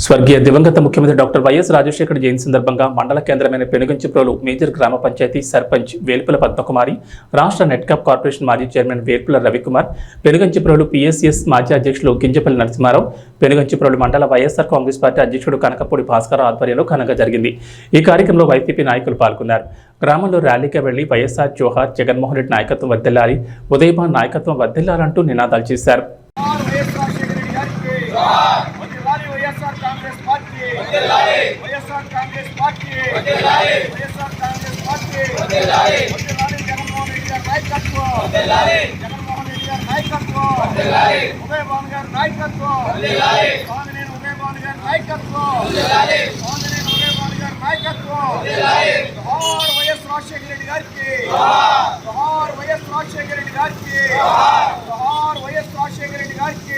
స్వర్గీయ దివంగత ముఖ్యమంత్రి డాక్టర్ వైఎస్ రాజశేఖర్ జయంతి సందర్భంగా మండల కేంద్రమైన పెనుగంచిప్రోలు మేజర్ గ్రామ పంచాయతీ సర్పంచ్ వేల్పుల పద్మకుమారి, రాష్ట్ర నెట్కాప్ కార్పొరేషన్ మాజీ చైర్మన్ వేల్పుల రవికుమార్, పెనుగంచిప్రోలు పిఎస్సిఎస్ మాజీ అధ్యక్షులు గింజపల్లి నరసింహారావు, పెనుగంచిప్రోలు మండల వైఎస్ఆర్ కాంగ్రెస్ పార్టీ అధ్యక్షుడు కనకపూడి భాస్కర్ ఆధ్వర్యంలో ఘనంగా జరిగింది. ఈ కార్యక్రమంలో వైసీపీ నాయకులు పాల్గొన్నారు. గ్రామంలో ర్యాలీకి వెళ్లి వైఎస్ఆర్ జోహార్, జగన్మోహన్ రెడ్డి నాయకత్వం వర్ధిల్లాలి, ఉదయభాన్ నాయకత్వం వర్ధిల్లాలంటూ నినాదాలు చేశారు. వైఎస్ రాజశేఖర రెడ్డి గారికి